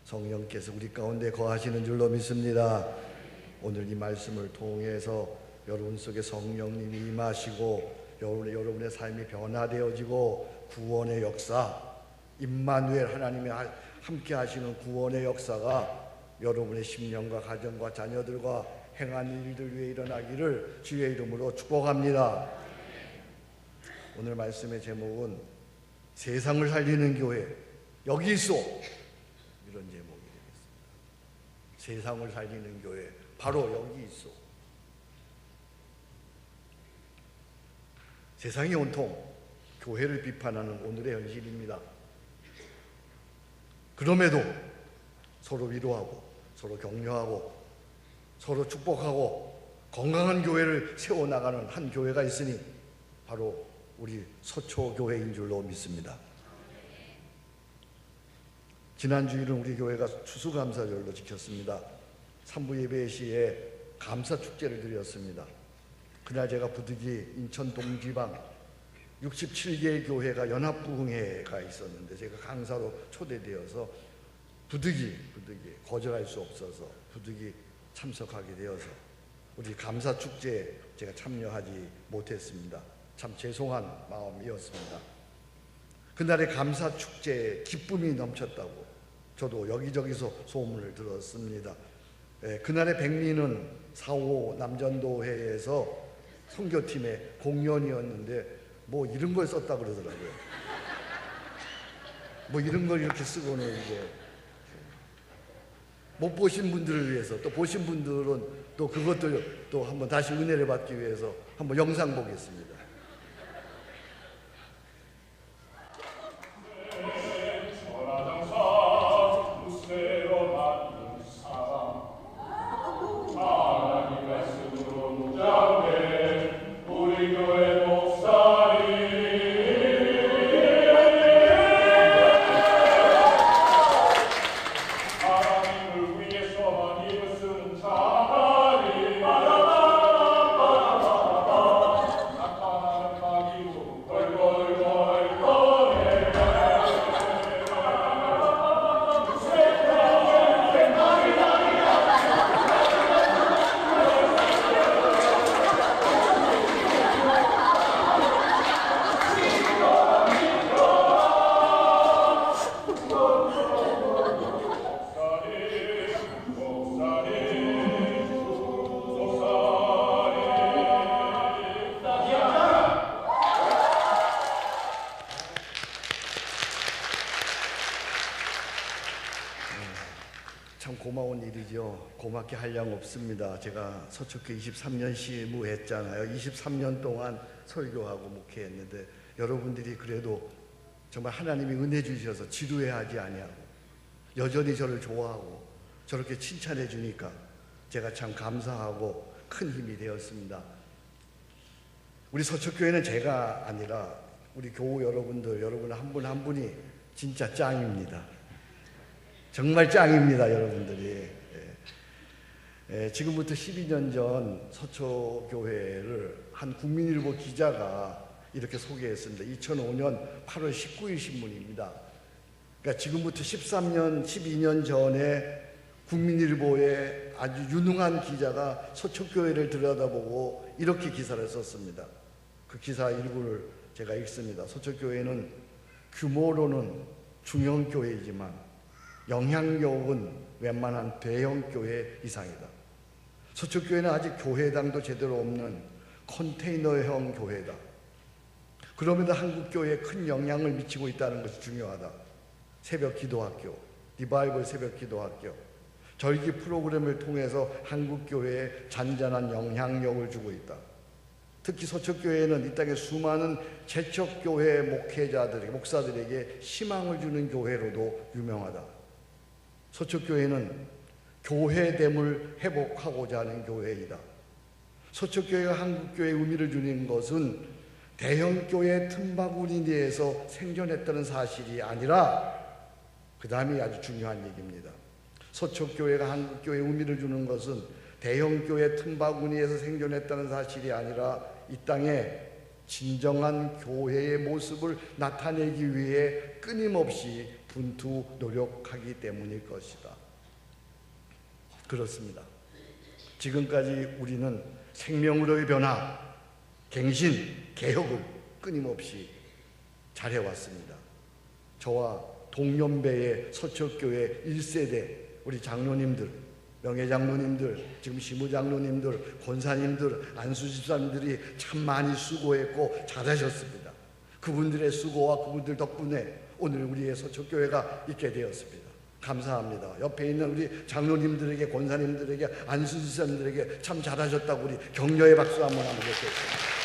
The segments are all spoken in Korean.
성령께서 우리 가운데 거하시는 줄로 믿습니다. 오늘 이 말씀을 통해서 여러분 속에 성령님이 임하시고 여러분의 삶이 변화되어지고 구원의 역사, 임마누엘 하나님이 함께 하시는 구원의 역사가 여러분의 심령과 가정과 자녀들과 행한 일들 위해 일어나기를 주의 이름으로 축복합니다. 오늘 말씀의 제목은 세상을 살리는 교회 여기 있어, 이런 제목이 되겠습니다. 세상을 살리는 교회 바로 여기 있어. 세상이 온통 교회를 비판하는 오늘의 현실입니다. 그럼에도 서로 위로하고 서로 격려하고 서로 축복하고 건강한 교회를 세워나가는 한 교회가 있으니 바로 우리 서초교회인 줄로 믿습니다. 지난 주일은 우리 교회가 추수감사절로 지켰습니다. 3부 예배 시에 감사축제를 드렸습니다. 그날 제가 부득이 인천 동지방 67개의 교회가 연합부흥회가 있었는데 제가 강사로 초대되어서 부득이 거절할 수 없어서 부득이 참석하게 되어서 우리 감사축제에 제가 참여하지 못했습니다. 참 죄송한 마음이었습니다. 그날의 감사축제에 기쁨이 넘쳤다고 저도 여기저기서 소문을 들었습니다. 그날의 백리는 4.5 남전도회에서 선교팀의 공연이었는데 뭐 이런 걸 썼다 그러더라고요. 뭐 이런 걸 이렇게 쓰고는 이제 못 보신 분들을 위해서, 또 보신 분들은 또 그것도 또 한번 다시 은혜를 받기 위해서 한번 영상 보겠습니다. 참 고마운 일이죠. 고맙게 할 양 없습니다. 제가 서초교 23년 시무했잖아요. 23년 동안 설교하고 목회했는데 여러분들이 그래도 정말 하나님이 은혜 주셔서 지루해하지 아니하고 여전히 저를 좋아하고 저렇게 칭찬해 주니까 제가 참 감사하고 큰 힘이 되었습니다. 우리 서초교회는 제가 아니라 우리 교우 여러분들, 여러분 한 분 한 분이 진짜 짱입니다. 정말 짱입니다, 여러분들이. 지금부터 12년 전 서초교회를 한 국민일보 기자가 이렇게 소개했습니다. 2005년 8월 19일 신문입니다. 그러니까 지금부터 13년, 12년 전에 국민일보의 아주 유능한 기자가 서초교회를 들여다보고 이렇게 기사를 썼습니다. 그 기사 일부를 제가 읽습니다. 서초교회는 규모로는 중형교회이지만 영향력은 웬만한 대형교회 이상이다. 서초교회는 아직 교회당도 제대로 없는 컨테이너형 교회다. 그럼에도 한국교회에 큰 영향을 미치고 있다는 것이 중요하다. 새벽 기도학교, 리바이벌 새벽 기도학교, 절기 프로그램을 통해서 한국교회에 잔잔한 영향력을 주고 있다. 특히 서초교회는 이 땅에 수많은 개척교회 목사들에게 희망을 주는 교회로도 유명하다. 서초교회는 교회됨을 회복하고자 하는 교회이다. 서초교회가 한국교회에 의미를 주는 것은 대형교회 틈바구니에서 생존했다는 사실이 아니라 그 다음이 아주 중요한 얘기입니다. 서초교회가 한국교회에 의미를 주는 것은 대형교회 틈바구니에서 생존했다는 사실이 아니라 이 땅에 진정한 교회의 모습을 나타내기 위해 끊임없이 분투 노력하기 때문일 것이다. 그렇습니다. 지금까지 우리는 생명으로의 변화, 갱신, 개혁을 끊임없이 잘해왔습니다. 저와 동년배의 서초교회 1세대 우리 장로님들, 명예장로님들, 지금 시무장로님들, 권사님들, 안수집사님들이 참 많이 수고했고 잘하셨습니다. 그분들의 수고와 그분들 덕분에 오늘 우리의 서초교회가 있게 되었습니다. 감사합니다. 옆에 있는 우리 장로님들에게, 권사님들에게, 안수집사님들에게 참 잘하셨다고 우리 격려의 박수 한번 드리겠습니다.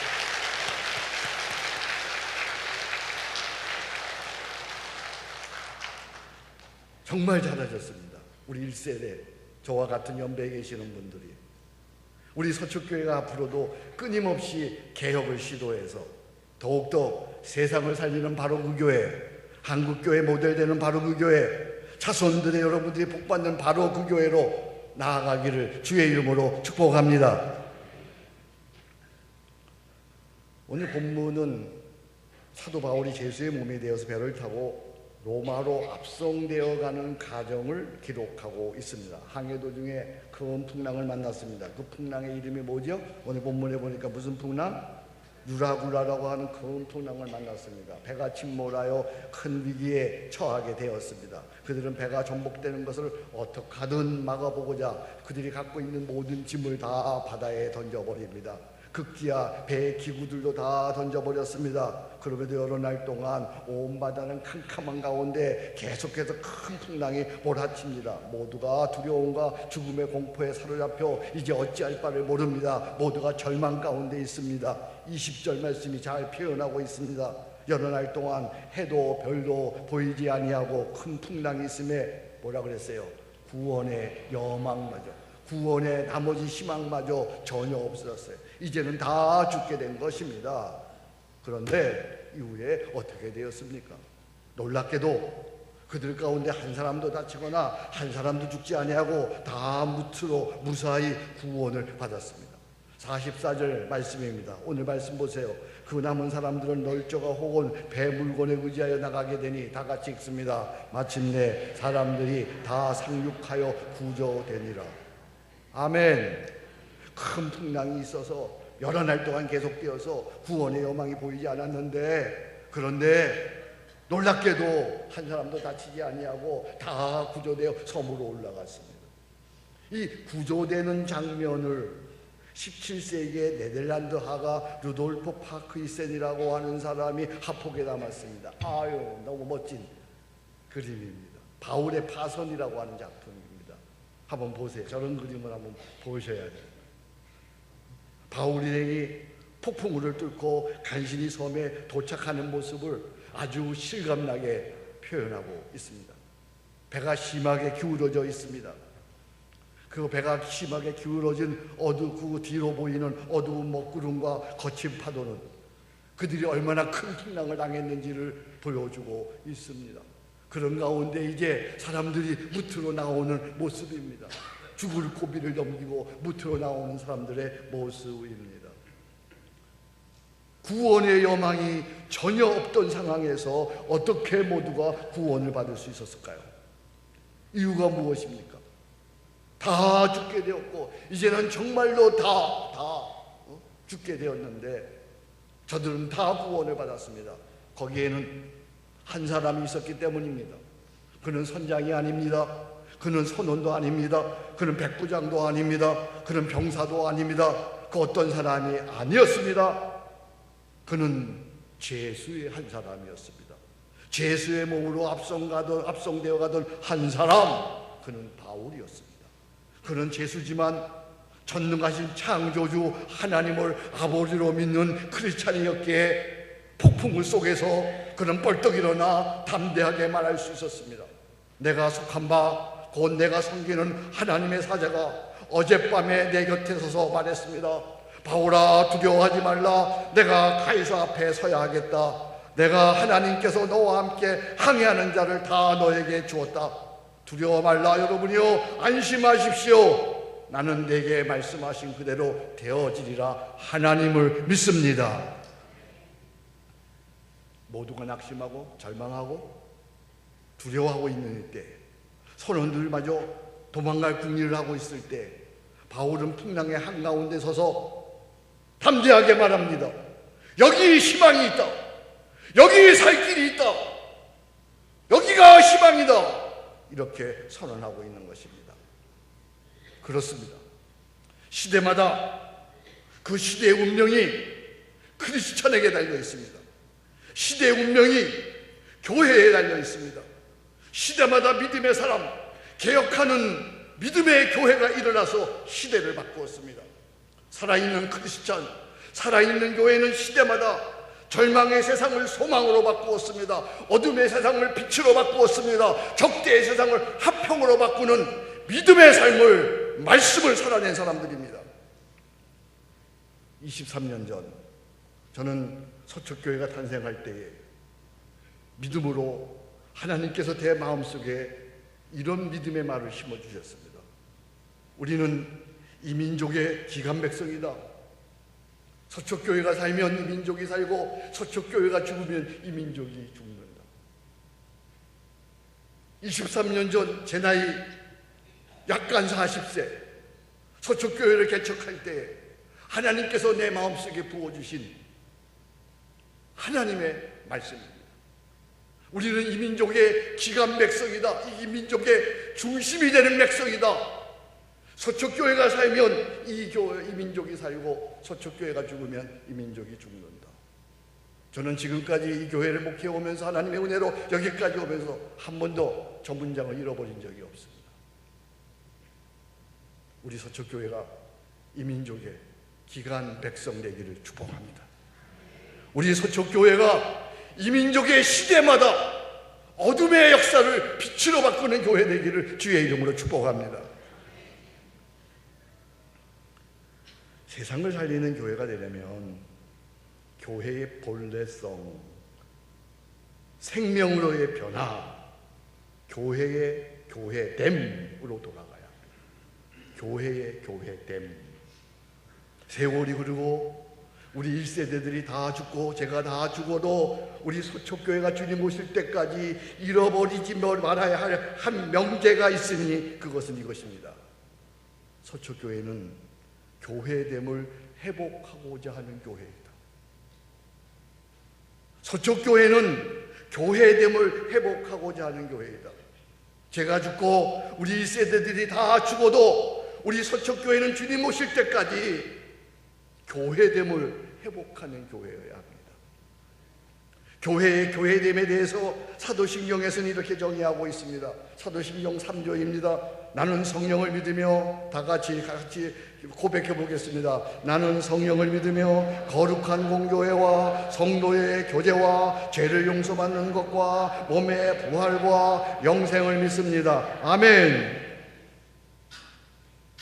정말 잘하셨습니다. 우리 1세대, 저와 같은 연배에 계시는 분들이. 우리 서초교회가 앞으로도 끊임없이 개혁을 시도해서 더욱더 세상을 살리는 바로 그 교회, 한국교회 모델 되는 바로 그 교회, 자손들의 여러분들이 복받는 바로 그 교회로 나아가기를 주의 이름으로 축복합니다. 오늘 본문은 사도 바울이 예수의 몸이 되어서 배를 타고 로마로 압송되어 가는 과정을 기록하고 있습니다. 항해 도중에 큰 풍랑을 만났습니다. 그 풍랑의 이름이 뭐죠? 오늘 본문에 보니까 무슨 풍랑? 유라굴라라고 하는 큰 풍랑을 만났습니다. 배가 침몰하여 큰 위기에 처하게 되었습니다. 그들은 배가 전복되는 것을 어떻게 하든 막아보고자 그들이 갖고 있는 모든 짐을 다 바다에 던져버립니다. 급기야 배의 기구들도 다 던져버렸습니다. 그럼에도 여러 날 동안 온 바다는 캄캄한 가운데 계속해서 큰 풍랑이 몰아칩니다. 모두가 두려움과 죽음의 공포에 사로잡혀 이제 어찌할 바를 모릅니다. 모두가 절망 가운데 있습니다. 20절 말씀이 잘 표현하고 있습니다. 여러 날 동안 해도 별도 보이지 아니하고 큰 풍랑이 있음에 뭐라 그랬어요? 구원의 여망마저, 구원의 나머지 희망마저 전혀 없어졌어요. 이제는 다 죽게 된 것입니다. 그런데 이후에 어떻게 되었습니까? 놀랍게도 그들 가운데 한 사람도 다치거나 한 사람도 죽지 아니하고 다 무트로 무사히 구원을 받았습니다. 44절 말씀입니다. 오늘 말씀 보세요. 그 남은 사람들은 널저가 혹은 배 물건에 의지하여 나가게 되니 다 같이 읽습니다. 마침내 사람들이 다 상륙하여 구조되니라. 아멘. 큰 풍랑이 있어서 여러 날 동안 계속되어서 구원의 여망이 보이지 않았는데, 그런데 놀랍게도 한 사람도 다치지 아니하고 다 구조되어 섬으로 올라갔습니다. 이 구조되는 장면을 17세기의 네덜란드 화가 루돌프 파크이센이라고 하는 사람이 하폭에 담았습니다. 아유, 너무 멋진 그림입니다. 바울의 파선이라고 하는 작품입니다. 한번 보세요. 저런 그림을 한번 보셔야 돼요. 바울이 폭풍우를 뚫고 간신히 섬에 도착하는 모습을 아주 실감나게 표현하고 있습니다. 배가 심하게 기울어져 있습니다. 그 배가 심하게 기울어진 그 뒤로 보이는 어두운 먹구름과 거친 파도는 그들이 얼마나 큰 풍랑을 당했는지를 보여주고 있습니다. 그런 가운데 이제 사람들이 무트로 나오는 모습입니다. 죽을 고비를 넘기고 무트로 나오는 사람들의 모습입니다. 구원의 여망이 전혀 없던 상황에서 어떻게 모두가 구원을 받을 수 있었을까요? 이유가 무엇입니까? 다 죽게 되었고 이제는 정말로 다 죽게 되었는데 저들은 다 구원을 받았습니다. 거기에는 한 사람이 있었기 때문입니다. 그는 선장이 아닙니다. 그는 선원도 아닙니다. 그는 백부장도 아닙니다. 그는 병사도 아닙니다. 그 어떤 사람이 아니었습니다. 그는 죄수의 한 사람이었습니다. 죄수의 몸으로 압송되어 가던 한 사람, 그는 바울이었습니다. 그는 죄수지만 전능하신 창조주 하나님을 아버지로 믿는 크리스찬이었기에 폭풍을 속에서 그는 벌떡 일어나 담대하게 말할 수 있었습니다. 내가 속한 바 곧 내가 섬기는 하나님의 사자가 어젯밤에 내 곁에 서서 말했습니다. 바울아, 두려워하지 말라. 내가 가이사 앞에 서야 하겠다. 내가 하나님께서 너와 함께 항해하는 자를 다 너에게 주었다. 두려워 말라. 여러분이요, 안심하십시오. 나는 내게 말씀하신 그대로 되어지리라. 하나님을 믿습니다. 모두가 낙심하고 절망하고 두려워하고 있는 때, 선원들마저 도망갈 궁리를 하고 있을 때 바울은 풍랑의 한가운데 서서 담대하게 말합니다. 여기 희망이 있다. 여기 살 길이 있다. 여기가 희망이다. 이렇게 선언하고 있는 것입니다. 그렇습니다. 시대마다 그 시대의 운명이 크리스천에게 달려 있습니다. 시대의 운명이 교회에 달려 있습니다. 시대마다 믿음의 사람, 개혁하는 믿음의 교회가 일어나서 시대를 바꾸었습니다. 살아있는 크리스천, 살아있는 교회는 시대마다 절망의 세상을 소망으로 바꾸었습니다. 어둠의 세상을 빛으로 바꾸었습니다. 적대의 세상을 화평으로 바꾸는 믿음의 삶을, 말씀을 살아낸 사람들입니다. 23년 전 저는 서초교회가 탄생할 때에 믿음으로 하나님께서 제 마음속에 이런 믿음의 말을 심어주셨습니다. 우리는 이 민족의 기간 백성이다. 서초교회가 살면 이 민족이 살고 서초교회가 죽으면 이 민족이 죽는다. 23년 전 제 나이 약간 40세 서초교회를 개척할 때 하나님께서 내 마음속에 부어주신 하나님의 말씀입니다. 우리는 이 민족의 기간 백성이다. 이 민족의 중심이 되는 백성이다. 서초교회가 살면 이 민족이 살고 서초교회가 죽으면 이 민족이 죽는다. 저는 지금까지 이 교회를 목회해 오면서 하나님의 은혜로 여기까지 오면서 한 번도 저 문장을 잃어버린 적이 없습니다. 우리 서초교회가 이 민족의 기간 백성 되기를 축복합니다. 우리 서초교회가 이 민족의 시대마다 어둠의 역사를 빛으로 바꾸는 교회 되기를 주의 이름으로 축복합니다. 세상을 살리는 교회가 되려면 교회의 본래성, 생명으로의 변화, 교회의 교회됨으로 돌아가야 합니다. 교회의 교회됨. 세월이 흐르고 우리 1세대들이 다 죽고 제가 다 죽어도 우리 서초교회가 주님 오실 때까지 잃어버리지 말아야 할 한 명제가 있으니 그것은 이것입니다. 서초교회는 교회됨을 회복하고자 하는 교회이다. 서초교회는 교회됨을 회복하고자 하는 교회이다. 제가 죽고 우리 1세대들이 다 죽어도 우리 서초교회는 주님 오실 때까지 교회됨을 회복하는 교회여야 합니다. 교회의 교회됨에 대해서 사도신경에서는 이렇게 정의하고 있습니다. 사도신경 3조입니다. 나는 성령을 믿으며 다 같이 고백해 보겠습니다. 나는 성령을 믿으며 거룩한 공교회와 성도의 교제와 죄를 용서받는 것과 몸의 부활과 영생을 믿습니다. 아멘.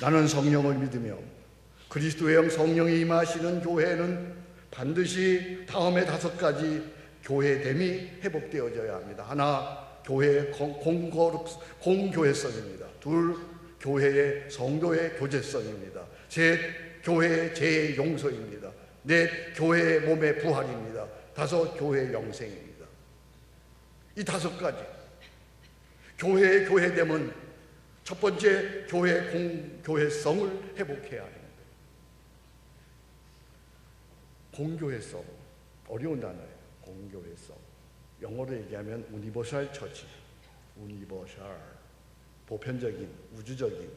나는 성령을 믿으며 그리스도의 영 성령이 임하시는 교회는 반드시 다음에 5가지 교회됨이 회복되어져야 합니다. 하나, 교회의 공교회성입니다. 둘, 교회의 성도의 교제성입니다. 셋, 교회의 죄의 용서입니다. 넷, 교회의 몸의 부활입니다. 다섯, 교회의 영생입니다. 이 5가지 교회의 교회됨은 첫 번째, 교회의 공교회성을 회복해야 합니다. 공교회성, 어려운 단어예요. 공교회성. 영어로 얘기하면 유니버셜 처치, 유니버셜, 보편적인, 우주적인.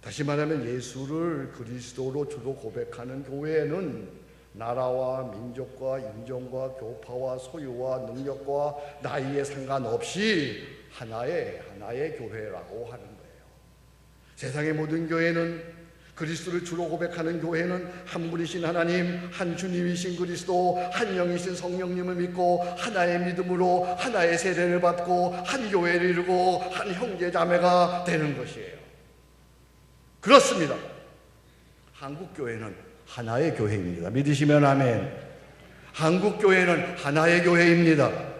다시 말하면 예수를 그리스도로 주로 고백하는 교회는 나라와 민족과 인종과 교파와 소유와 능력과 나이에 상관없이 하나의 교회라고 하는 거예요. 세상의 모든 교회는, 그리스도를 주로 고백하는 교회는 한 분이신 하나님, 한 주님이신 그리스도, 한 영이신 성령님을 믿고 하나의 믿음으로 하나의 세례를 받고 한 교회를 이루고 한 형제 자매가 되는 것이에요. 그렇습니다. 한국교회는 하나의 교회입니다. 믿으시면 아멘. 한국교회는 하나의 교회입니다.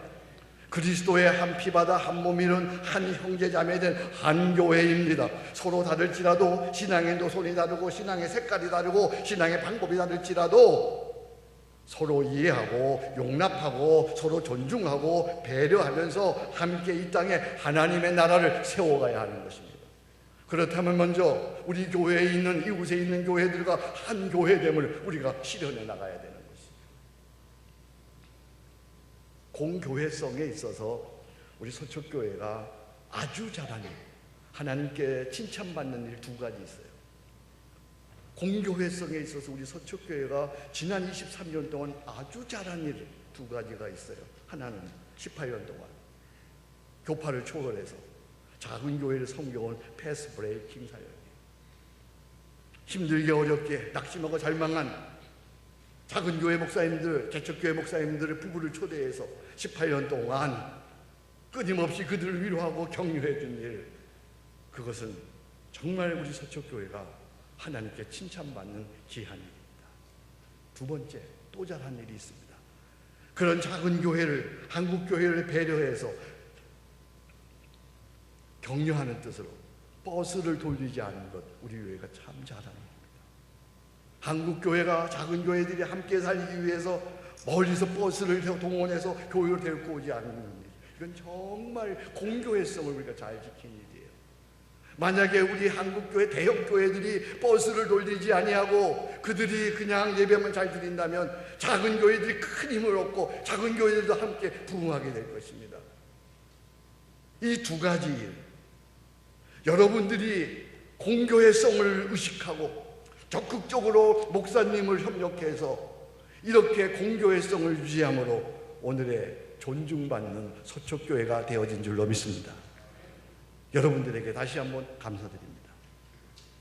그리스도의 한 피바다 한 몸이는 한 형제자매된 한 교회입니다. 서로 다를지라도 신앙의 노선이 다르고 신앙의 색깔이 다르고 신앙의 방법이 다를지라도 서로 이해하고 용납하고 서로 존중하고 배려하면서 함께 이 땅에 하나님의 나라를 세워가야 하는 것입니다. 그렇다면 먼저 우리 교회에 있는, 이곳에 있는 교회들과 한 교회됨을 우리가 실현해 나가야 되는 것입니다. 공교회성에 있어서 우리 서초교회가 아주 잘하는, 하나님께 칭찬받는 일 두 가지 있어요. 공교회성에 있어서 우리 서초교회가 지난 23년 동안 아주 잘한 일 두 가지가 있어요. 하나는 18년 동안 교파를 초월해서 작은 교회를 섬겨온 패스 브레이킹 사역이에요. 힘들게 어렵게 낙심하고 절망한 작은 교회 목사님들, 개척교회 목사님들의 부부를 초대해서 18년 동안 끊임없이 그들을 위로하고 격려해 준 일, 그것은 정말 우리 서초교회가 하나님께 칭찬받는 귀한 일입니다. 두 번째, 또 잘한 일이 있습니다. 그런 작은 교회를, 한국 교회를 배려해서 격려하는 뜻으로 버스를 돌리지 않은 것, 우리 교회가 참 잘하는 겁니다. 한국 교회가 작은 교회들이 함께 살기 위해서 멀리서 버스를 동원해서 교회로 데리고 오지 않는 일, 이건 정말 공교회성을 우리가 잘 지킨 일이에요. 만약에 우리 한국교회 대형 교회들이 버스를 돌리지 아니하고 그들이 그냥 예배만 잘 드린다면 작은 교회들이 큰 힘을 얻고 작은 교회들도 함께 부흥하게 될 것입니다. 이 두 가지 일, 여러분들이 공교회성을 의식하고 적극적으로 목사님을 협력해서 이렇게 공교회성을 유지함으로 오늘의 존중받는 서초교회가 되어진 줄로 믿습니다. 여러분들에게 다시 한번 감사드립니다.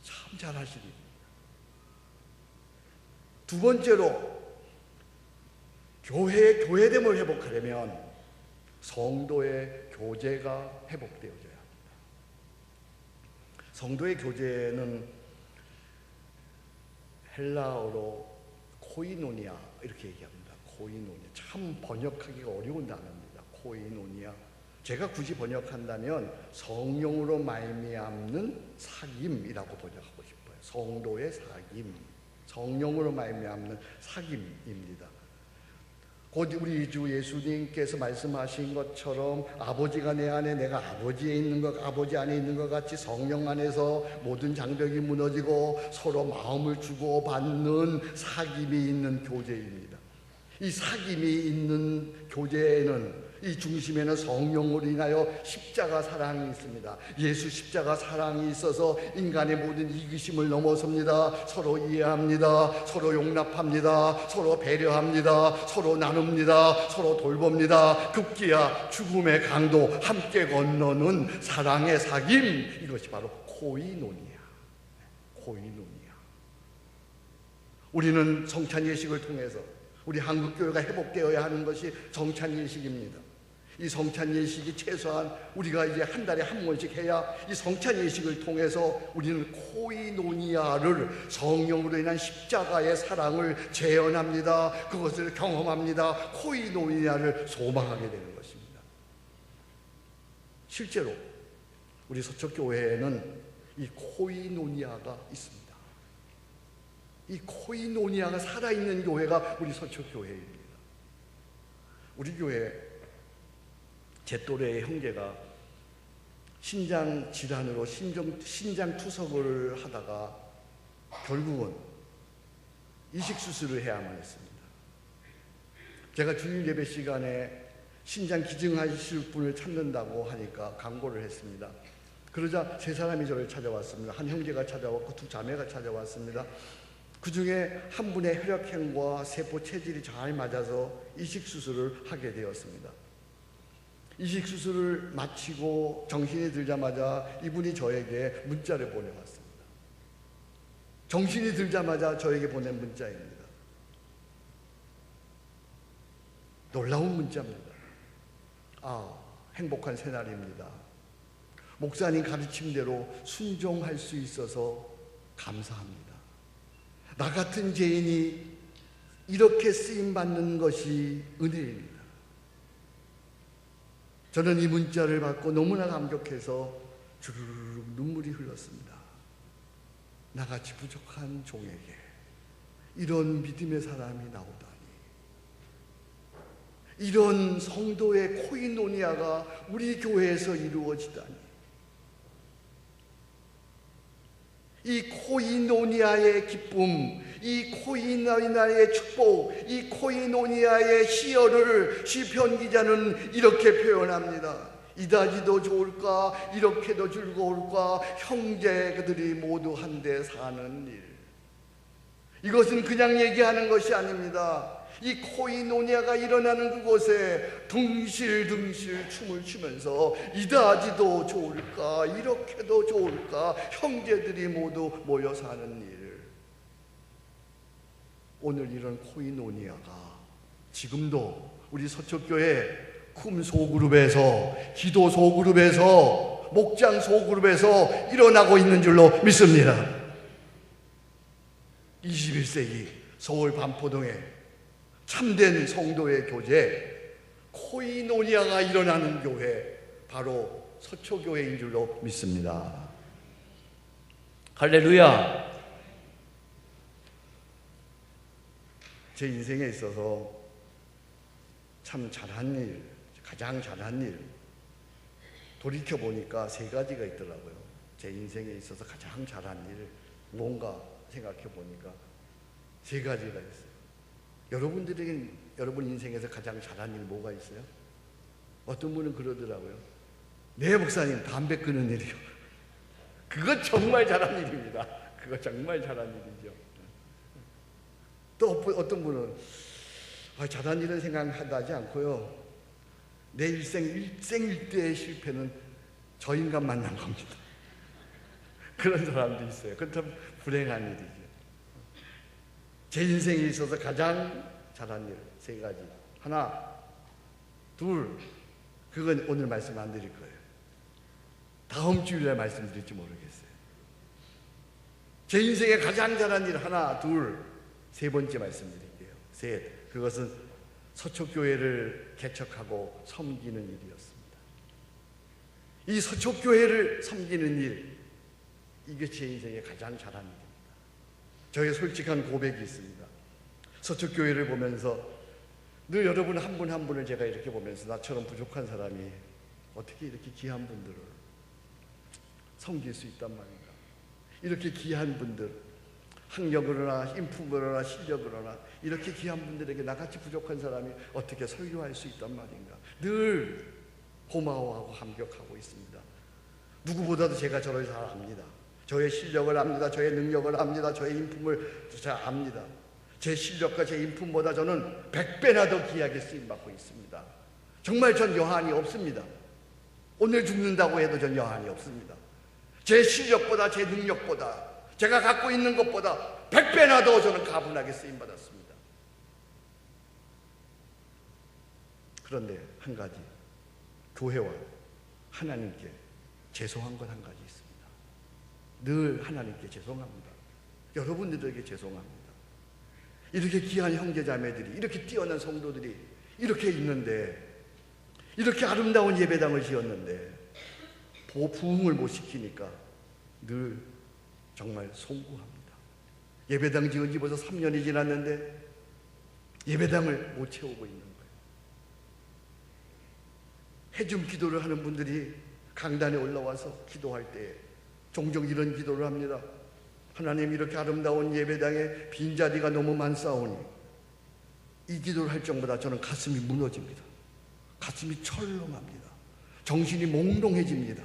참 잘하신 일입니다. 두 번째로, 교회의 교회됨을 회복하려면 성도의 교제가 회복되어져야 합니다. 성도의 교제는 헬라어로 코이노니아 이렇게 얘기합니다. 코이노니아, 참 번역하기가 어려운 단어입니다. 코이노니아. 제가 굳이 번역한다면 성령으로 말미암는 사귐이라고 번역하고 싶어요. 성도의 사귐, 성령으로 말미암는 사귐입니다. 곧 우리 주 예수님께서 말씀하신 것처럼 아버지가 내 안에, 내가 아버지에 있는 것, 아버지 안에 있는 것 같이 성령 안에서 모든 장벽이 무너지고 서로 마음을 주고받는 사귐이 있는 교제입니다. 이 사귐이 있는 교제에는, 이 중심에는 성령으로 인하여 십자가 사랑이 있습니다. 예수 십자가 사랑이 있어서 인간의 모든 이기심을 넘어섭니다. 서로 이해합니다. 서로 용납합니다. 서로 배려합니다. 서로 나눕니다. 서로 돌봅니다. 급기야 죽음의 강도 함께 건너는 사랑의 사귐, 이것이 바로 코이노니아. 코이노니아. 우리는 성찬 예식을 통해서 우리 한국교회가 회복되어야 하는 것이 성찬 예식입니다. 이 성찬 예식이 최소한 우리가 이제 한 달에 한 번씩 해야, 이 성찬 예식을 통해서 우리는 코이노니아를, 성령으로 인한 십자가의 사랑을 재현합니다. 그것을 경험합니다. 코이노니아를 소망하게 되는 것입니다. 실제로 우리 서초교회에는 이 코이노니아가 있습니다. 이 코이노니아가 살아있는 교회가 우리 서초교회입니다. 우리 교회 제 또래의 형제가 신장 질환으로 신장 투석을 하다가 결국은 이식 수술을 해야만 했습니다. 제가 주일 예배 시간에 신장 기증하실 분을 찾는다고 하니까 강구를 했습니다. 그러자 세 사람이 저를 찾아왔습니다. 한 형제가 찾아왔고 두 자매가 찾아왔습니다. 그 중에 한 분의 혈액형과 세포 체질이 잘 맞아서 이식 수술을 하게 되었습니다. 이식 수술을 마치고 정신이 들자마자 이분이 저에게 문자를 보내왔습니다. 정신이 들자마자 저에게 보낸 문자입니다. 놀라운 문자입니다. 행복한 새날입니다. 목사님 가르침대로 순종할 수 있어서 감사합니다. 나 같은 죄인이 이렇게 쓰임받는 것이 은혜입니다. 저는 이 문자를 받고 너무나 감격해서 주르륵 눈물이 흘렀습니다. 나같이 부족한 종에게 이런 믿음의 사람이 나오다니. 이런 성도의 코이노니아가 우리 교회에서 이루어지다니, 이 코이노니아의 기쁨, 이 코이노니아의 축복, 이 코이노니아의 시여를 시편 기자는 이렇게 표현합니다. 이다지도 좋을까, 이렇게도 즐거울까, 형제들이 모두 한데 사는 일. 이것은 그냥 얘기하는 것이 아닙니다. 이 코이노니아가 일어나는 그곳에 둥실둥실 춤을 추면서 이다지도 좋을까, 이렇게도 좋을까, 형제들이 모두 모여 사는 일. 오늘 이런 코이노니아가 지금도 우리 서초교회 쿰 소그룹에서, 기도 소그룹에서, 목장 소그룹에서 일어나고 있는 줄로 믿습니다. 21세기 서울 반포동에 참된 성도의 교제, 코이노니아가 일어나는 교회, 바로 서초교회인 줄로 믿습니다. 할렐루야. 제 인생에 있어서 참 잘한 일, 가장 잘한 일, 돌이켜보니까 세 가지가 있더라고요. 제 인생에 있어서 가장 잘한 일, 뭔가 생각해보니까 세 가지가 있어요. 여러분들에겐 여러분 인생에서 가장 잘한 일 뭐가 있어요? 어떤 분은 그러더라고요. 네, 목사님, 담배 끊는 일이요. 그거 정말 잘한 일입니다. 그거 정말 잘한 일이죠. 또 어떤 분은 잘한 일은 생각하지 않고요, 내 일생일대의 실패는 저 인간 만난 겁니다. 그런 사람도 있어요. 그건 참 불행한 일이죠. 제 인생에 있어서 가장 잘한 일 세 가지. 하나, 둘, 그건 오늘 말씀 안 드릴 거예요. 다음 주일에 말씀드릴지 모르겠어요. 제 인생에 가장 잘한 일 하나, 둘, 세 번째 말씀드릴게요. 셋, 그것은 서초교회를 개척하고 섬기는 일이었습니다. 이 서초교회를 섬기는 일, 이게 제 인생에 가장 잘한 일입니다. 저의 솔직한 고백이 있습니다. 서초교회를 보면서 늘 여러분 한 분 한 분을 제가 이렇게 보면서 나처럼 부족한 사람이 어떻게 이렇게 귀한 분들을 섬길 수 있단 말인가, 이렇게 귀한 분들, 학력으로나 인품으로나 실력으로나 이렇게 귀한 분들에게 나같이 부족한 사람이 어떻게 설교할 수 있단 말인가, 늘 고마워하고 감격하고 있습니다. 누구보다도 제가 저를 잘 압니다. 저의 실력을 압니다. 저의 능력을 압니다. 저의 인품을 잘 압니다. 제 실력과 제 인품보다 저는 100배나 더 귀하게 쓰임받고 있습니다. 정말 전 여한이 없습니다. 오늘 죽는다고 해도 전 여한이 없습니다. 제 실력보다, 제 능력보다, 제가 갖고 있는 것보다 100배나 더 저는 가분하게 쓰임받았습니다. 그런데 한 가지, 교회와 하나님께 죄송한 건 한 가지 있습니다. 늘 하나님께 죄송합니다. 여러분들에게 죄송합니다. 이렇게 귀한 형제자매들이, 이렇게 뛰어난 성도들이 이렇게 있는데, 이렇게 아름다운 예배당을 지었는데 부흥을 못 시키니까 늘 정말 송구합니다. 예배당 지은 지 벌써 3년이 지났는데 예배당을 못 채우고 있는 거예요. 해줌 기도를 하는 분들이 강단에 올라와서 기도할 때 종종 이런 기도를 합니다. 하나님, 이렇게 아름다운 예배당에 빈자리가 너무 많사오니, 이 기도를 할 정보다 저는 가슴이 무너집니다. 가슴이 철렁합니다. 정신이 몽롱해집니다.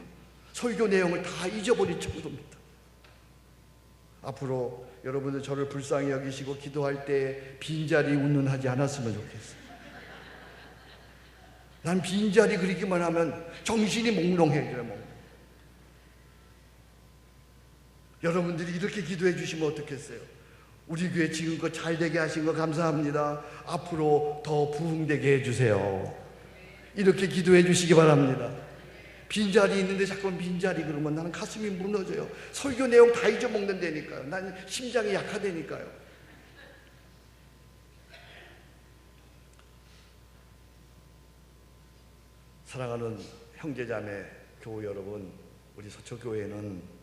설교 내용을 다 잊어버릴 정도입니다. 앞으로 여러분들 저를 불쌍히 여기시고 기도할 때 빈자리 운운하지 않았으면 좋겠어요. 난 빈자리 그리기만 하면 정신이 몽롱해져요. 여러분들이 이렇게 기도해 주시면 어떻겠어요? 우리 교회 지금껏 잘 되게 하신 거 감사합니다. 앞으로 더 부흥되게 해주세요. 이렇게 기도해 주시기 바랍니다. 빈자리 있는데 자꾸 빈자리 그러면 나는 가슴이 무너져요. 설교 내용 다 잊어먹는다니까요. 난 심장이 약하다니까요. 사랑하는 형제자매 교우 여러분, 우리 서초교회는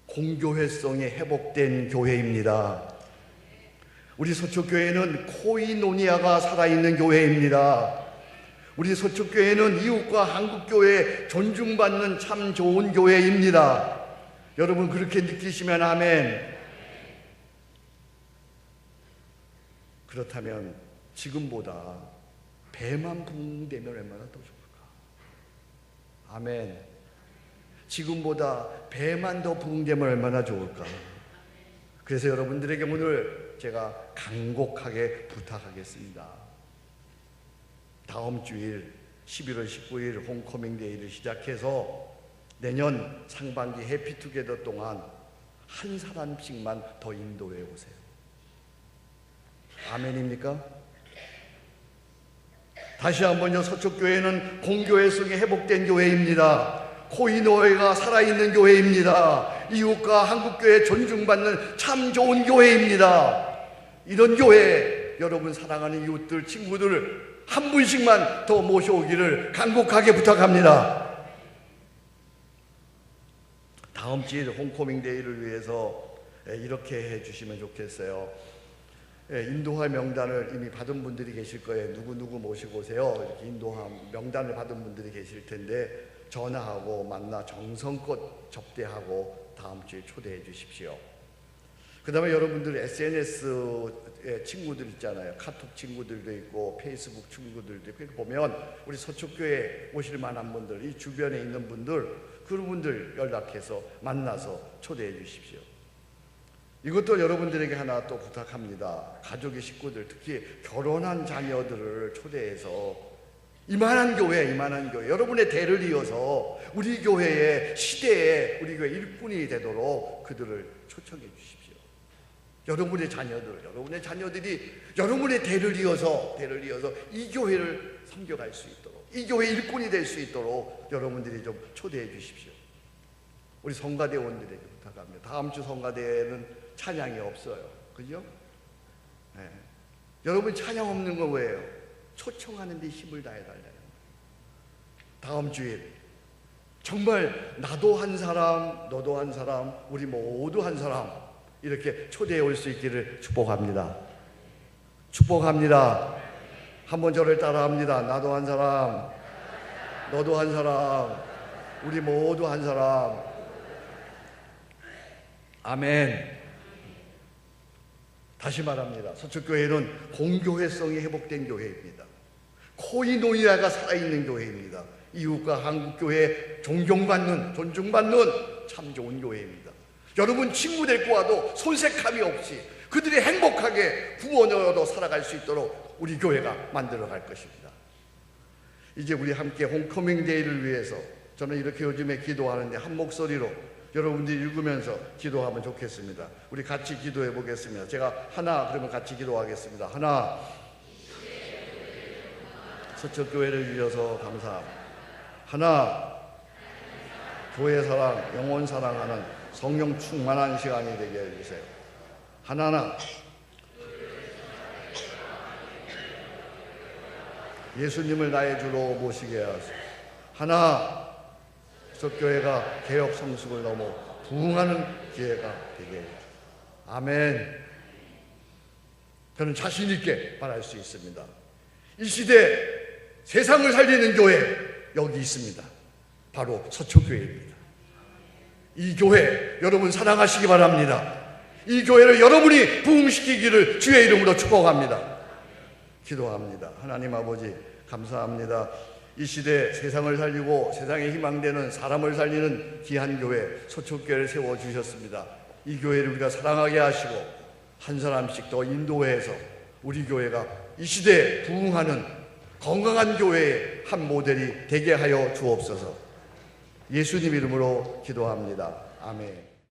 공교회성이 회복된 교회입니다. 우리 서초교회는 코이노니아가 살아있는 교회입니다. 우리 서초교회는 이웃과 한국교회 존중받는 참 좋은 교회입니다. 여러분 그렇게 느끼시면 아멘. 그렇다면 지금보다 배만 부흥되면 얼마나 더 좋을까? 아멘. 지금보다 배만 더 부흥되면 얼마나 좋을까? 그래서 여러분들에게 오늘 제가 간곡하게 부탁하겠습니다. 다음 주일 11월 19일 홈커밍 데이를 시작해서 내년 상반기 해피투게더 동안 한 사람씩만 더 인도해 오세요. 아멘입니까? 다시 한번요, 서초교회는 공교회성이 회복된 교회입니다. 코이노회가 살아있는 교회입니다. 이웃과 한국교회 존중받는 참 좋은 교회입니다. 이런 교회, 여러분 사랑하는 이웃들, 친구들 한 분씩만 더 모셔오기를 간곡하게 부탁합니다. 다음 주일 홈커밍 데이를 위해서 이렇게 해주시면 좋겠어요. 인도할 명단을 이미 받은 분들이 계실 거예요. 누구 모시고 오세요. 이렇게 인도할 명단을 받은 분들이 계실 텐데 전화하고 만나 정성껏 접대하고 다음 주에 초대해 주십시오. 그 다음에 여러분들 SNS에 친구들 있잖아요. 카톡 친구들도 있고 페이스북 친구들도 있고 보면 우리 서초교회 오실 만한 분들, 이 주변에 있는 분들, 그런 분들 연락해서 만나서 초대해 주십시오. 이것도 여러분들에게 하나 또 부탁합니다. 가족의 식구들, 특히 결혼한 자녀들을 초대해서 이만한 교회, 여러분의 대를 이어서 우리 교회의 시대에 우리 교회 일꾼이 되도록 그들을 초청해 주십시오. 여러분의 자녀들이 여러분의 대를 이어서 이 교회를 섬겨갈 수 있도록, 이 교회 일꾼이 될 수 있도록 여러분들이 좀 초대해 주십시오. 우리 성가대원들에게 부탁합니다. 다음 주 성가대는 찬양이 없어요. 그죠? 네. 여러분 찬양 없는 건 왜예요? 초청하는 데 힘을 다해달라는 거예요. 다음 주일 정말 나도 한 사람, 너도 한 사람, 우리 모두 한 사람 이렇게 초대해 올 수 있기를 축복합니다. 축복합니다. 한번 저를 따라합니다. 나도 한 사람, 너도 한 사람, 우리 모두 한 사람. 아멘. 다시 말합니다. 서초교회는 공교회성이 회복된 교회입니다. 코이노니아가 살아있는 교회입니다. 이웃과 한국교회 존중받는 참 좋은 교회입니다. 여러분 친구 데리고 와도 손색함이 없이 그들이 행복하게 구원을 얻어 살아갈 수 있도록 우리 교회가 만들어갈 것입니다. 이제 우리 함께 홈커밍 데이를 위해서 저는 이렇게 요즘에 기도하는데 한 목소리로 여러분들이 읽으면서 기도하면 좋겠습니다. 우리 같이 기도해 보겠습니다. 제가 하나 그러면 같이 기도하겠습니다. 하나, 서초교회를 주셔서 감사합니다. 하나, 교회 사랑, 영혼 사랑하는 성령 충만한 시간이 되게 해주세요. 하나, 예수님을 나의 주로 모시게 하소서. 하나, 서초교회가 개혁 성숙을 넘어 부흥하는 기회가 되게 해주세요. 아멘. 저는 자신 있게 말할 수 있습니다. 이 시대 세상을 살리는 교회 여기 있습니다. 바로 서초교회입니다. 이 교회 여러분 사랑하시기 바랍니다. 이 교회를 여러분이 부흥시키기를 주의 이름으로 축복합니다. 기도합니다. 하나님 아버지 감사합니다. 이 시대 세상을 살리고 세상에 희망되는 사람을 살리는 귀한 교회 서초교회를 세워주셨습니다. 이 교회를 우리가 사랑하게 하시고 한 사람씩 더 인도해서 우리 교회가 이 시대에 부흥하는 건강한 교회의 한 모델이 되게 하여 주옵소서. 예수님 이름으로 기도합니다. 아멘.